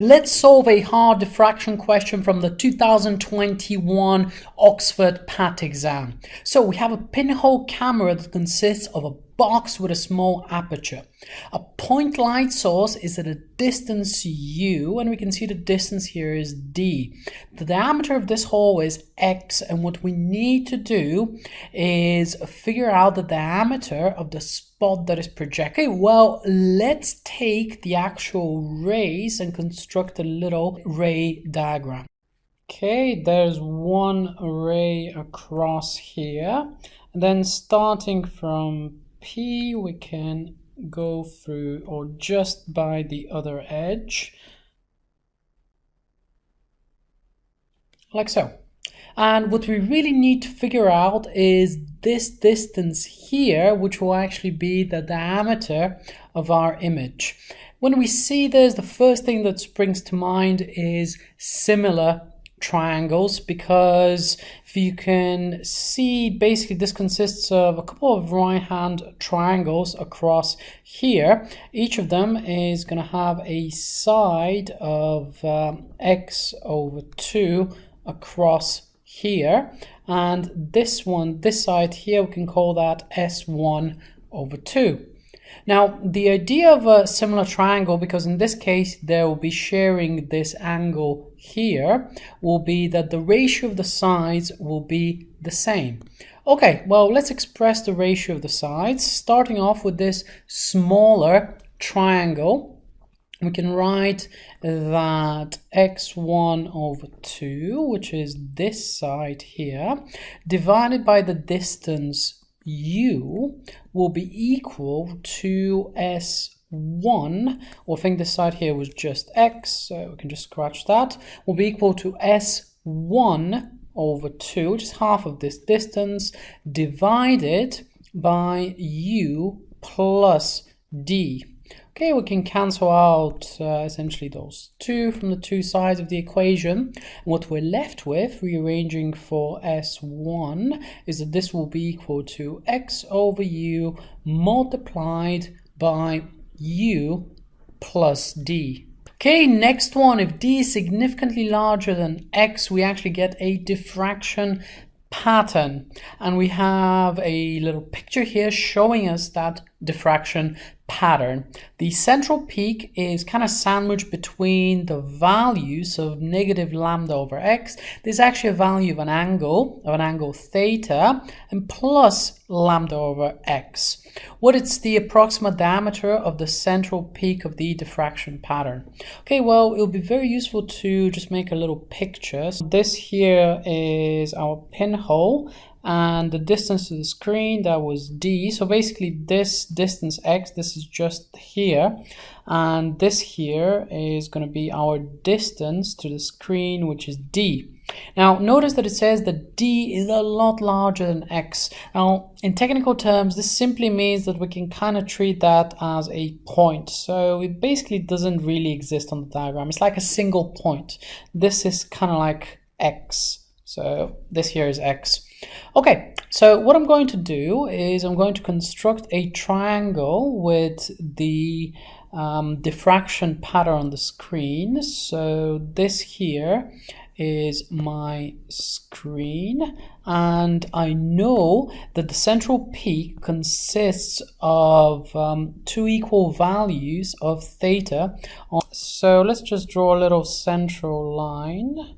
Let's solve a hard diffraction question from the 2021 Oxford PAT exam. So we have a pinhole camera that consists of a box with a small aperture. A point light source is at a distance u, and we can see the distance here is d. The diameter of this hole is x, and what we need to do is figure out the diameter of the spot that is projected. Okay, well, let's take the actual rays and construct a little ray diagram. Okay, there's one ray across here, and then starting from P, we can go through or just by the other edge, like so. And what we really need to figure out is this distance here, which will actually be the diameter of our image. When we see this, the first thing that springs to mind is similar triangles, because if you can see, basically this consists of a couple of right-hand triangles across here. Each of them is going to have a side of x over 2 across here, and this side here, we can call that s1 over 2. Now, the idea of a similar triangle, because in this case they will be sharing this angle here, will be that the ratio of the sides will be the same. Okay, well, let's express the ratio of the sides. Starting off with this smaller triangle, we can write that x1 over 2, which is this side here, divided by the distance u, will be equal to s1, or I think this side here was just x, so we can just scratch that, will be equal to s1 over 2, which is half of this distance, divided by u plus d. Okay, we can cancel out essentially those two from the two sides of the equation. And what we're left with, rearranging for S1, is that this will be equal to x over u multiplied by u plus d. Okay, next one, if d is significantly larger than x, we actually get a diffraction pattern, and we have a little picture here showing us that diffraction pattern. The central peak is kind of sandwiched between the values of negative lambda over x. There's actually a value of an angle theta, and plus lambda over x. What is the approximate diameter of the central peak of the diffraction pattern? Okay, well, it'll be very useful to just make a little picture. So this here is our pinhole, and the distance to the screen, that was d. So basically this distance x, this is just here, and this here is going to be our distance to the screen, which is d. Now notice that it says that d is a lot larger than x. Now in technical terms, this simply means that we can kind of treat that as a point. So it basically doesn't really exist on the diagram. It's like a single point. This is kind of like x. So this here is x. Okay, so what I'm going to do is I'm going to construct a triangle with the diffraction pattern on the screen. So this here is my screen, and I know that the central peak consists of two equal values of theta. So let's just draw a little central line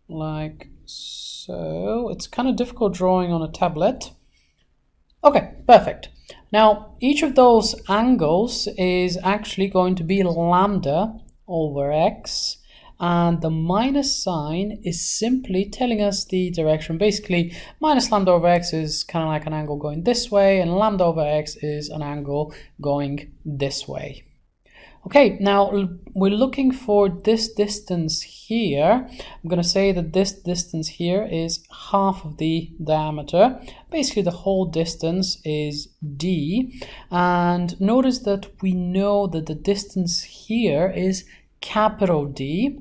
like so. It's kind of difficult drawing on a tablet. Okay, perfect. Now each of those angles is actually going to be lambda over x, and the minus sign is simply telling us the direction. Basically, minus lambda over x is kind of like an angle going this way, and lambda over x is an angle going this way. Okay, now we're looking for this distance here. I'm going to say that this distance here is half of the diameter. Basically, the whole distance is d. And notice that we know that the distance here is capital D.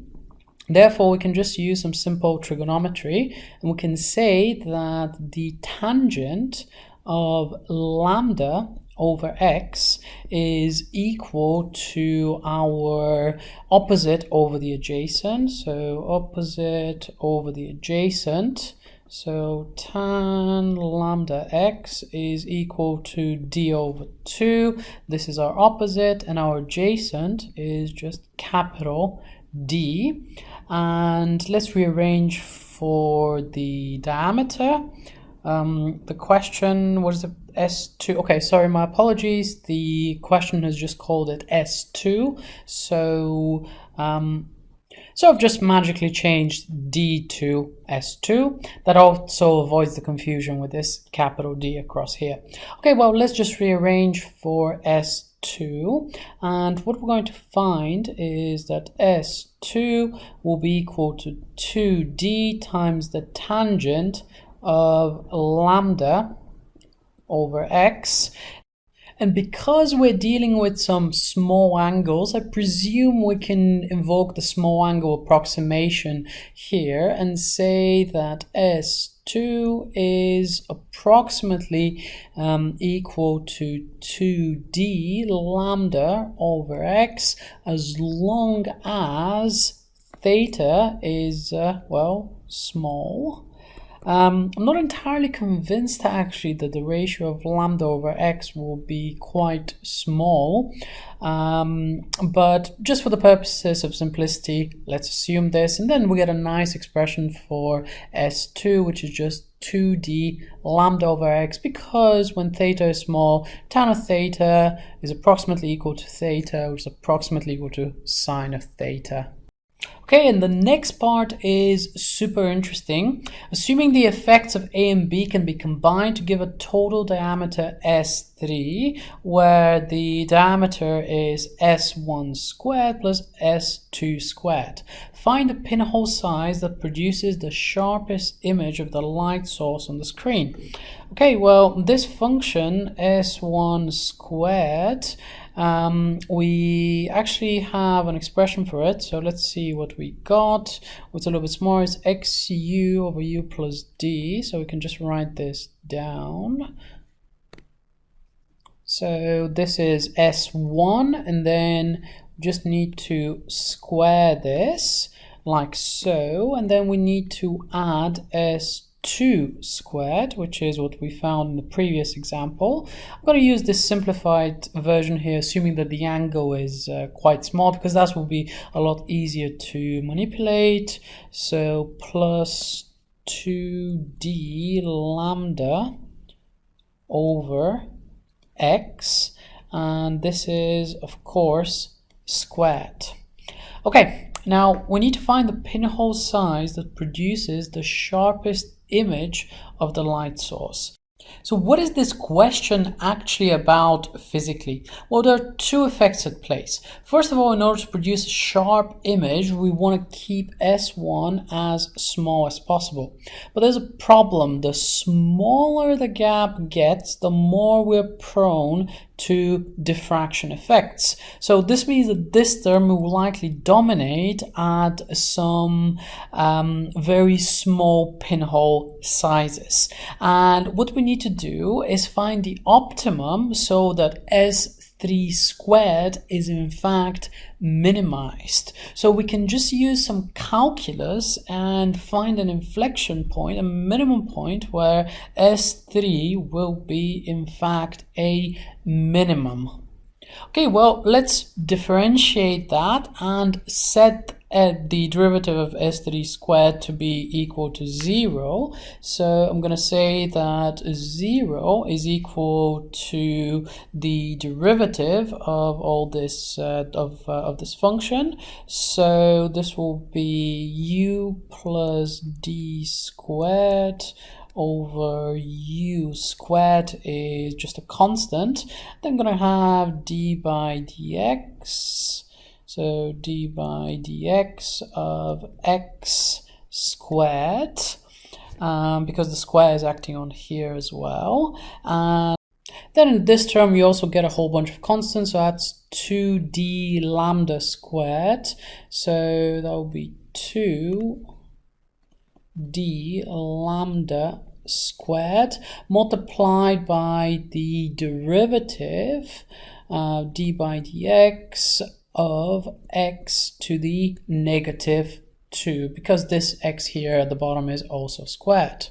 Therefore, we can just use some simple trigonometry, and we can say that the tangent of lambda over x is equal to our opposite over the adjacent. So opposite over the adjacent. So tan lambda x is equal to d over 2. This is our opposite, and our adjacent is just capital D. And let's rearrange for the diameter. The question, what is it? S2. Okay, sorry, my apologies. The question has just called it S2. So I've just magically changed D to S2. That also avoids the confusion with this capital D across here. Okay, well, let's just rearrange for S2. And what we're going to find is that S2 will be equal to 2D times the tangent of lambda over x. And because we're dealing with some small angles, I presume we can invoke the small angle approximation here and say that S2 is approximately equal to 2D lambda over x, as long as theta is, well, small. I'm not entirely convinced actually that the ratio of lambda over x will be quite small, but just for the purposes of simplicity, let's assume this, and then we get a nice expression for S2, which is just 2d lambda over x, because when theta is small, tan of theta is approximately equal to theta, which is approximately equal to sine of theta. Okay, and the next part is super interesting. Assuming the effects of A and B can be combined to give a total diameter S3, where the diameter is S1 squared plus S2 squared. Find the pinhole size that produces the sharpest image of the light source on the screen. Okay, well, this function S1 squared, we actually have an expression for it, so let's see what we got. What's a little bit smaller is xu over u plus d, so we can just write this down. So this is S1, and then we just need to square this like so, and then we need to add S2 squared, which is what we found in the previous example. I'm going to use this simplified version here, assuming that the angle is quite small, because that will be a lot easier to manipulate. So plus 2d lambda over x, and this is of course squared. Okay, now we need to find the pinhole size that produces the sharpest image of the light source. So what is this question actually about physically? Well, there are two effects at play. First of all, in order to produce a sharp image, we want to keep S1 as small as possible. But there's a problem. The smaller the gap gets, the more we're prone to diffraction effects. So this means that this term will likely dominate at some very small pinhole sizes. And what we need to do is find the optimum so that S3 squared is in fact minimized. So we can just use some calculus and find an inflection point, a minimum point where S3 will be in fact a minimum. Okay, well, let's differentiate that and set the derivative of S3 squared to be equal to 0. So I'm going to say that 0 is equal to the derivative of all this of this function. So this will be u plus d squared over u squared is just a constant. Then I'm going to have d by dx. So d by dx of x squared, because the square is acting on here as well. And then in this term, you also get a whole bunch of constants. So that's 2d lambda squared. So that will be 2d lambda squared multiplied by the derivative d by dx of x to the negative 2, because this x here at the bottom is also squared.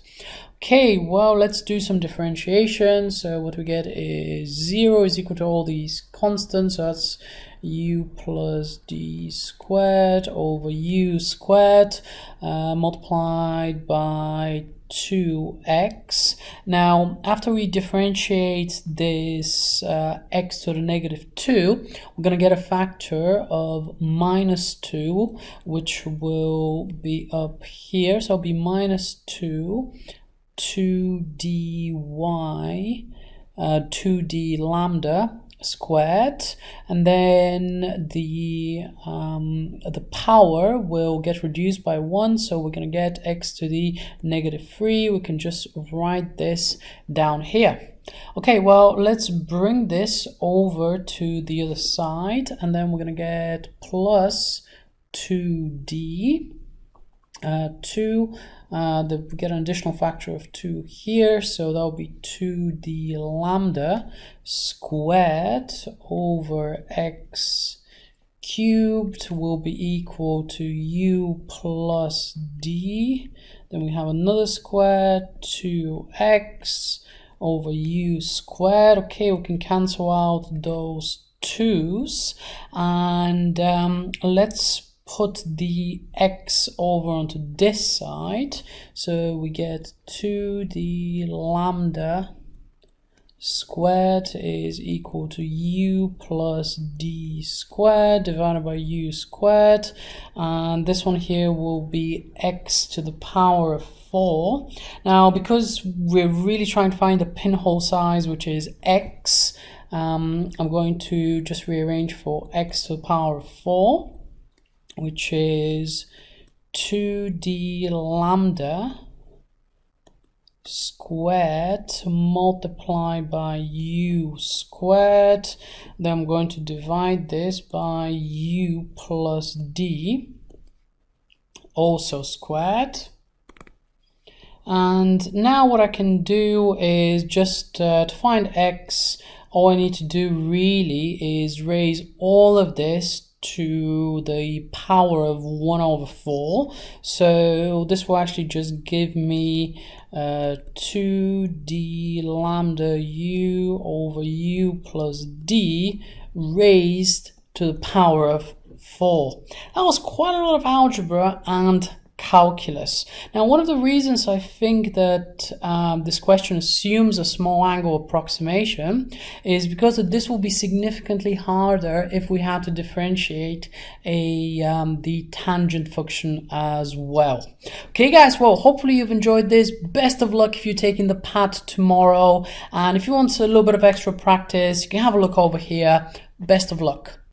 Okay, well, let's do some differentiation. So what we get is 0 is equal to all these constants, so that's u plus d squared over u squared multiplied by 2x. Now, after we differentiate this x to the negative 2, we're going to get a factor of minus 2, which will be up here. So it'll be minus 2d 2d lambda squared, and then the power will get reduced by 1, so we're going to get x to the negative 3. We can just write this down here. Okay, well, let's bring this over to the other side, and then we're going to get plus 2d 2. We get an additional factor of 2 here, so that'll be 2d lambda squared over x cubed will be equal to u plus d. Then we have another square, 2x over u squared. Okay, we can cancel out those 2's, and let's put the x over onto this side, so we get 2d lambda squared is equal to u plus d squared divided by u squared, and this one here will be x to the power of 4. Now, because we're really trying to find the pinhole size, which is x, I'm going to just rearrange for x to the power of 4, which is 2d lambda squared multiplied by u squared. Then I'm going to divide this by u plus d, also squared. And now what I can do is just to find x, all I need to do really is raise all of this to the power of 1 over 4. So this will actually just give me 2d lambda u over u plus d raised to the power of 4. That was quite a lot of algebra and calculus. Now, one of the reasons I think that this question assumes a small angle approximation is because this will be significantly harder if we had to differentiate the tangent function as well. Okay, guys, well, hopefully you've enjoyed this. Best of luck if you're taking the PAT tomorrow, and if you want a little bit of extra practice, you can have a look over here. Best of luck.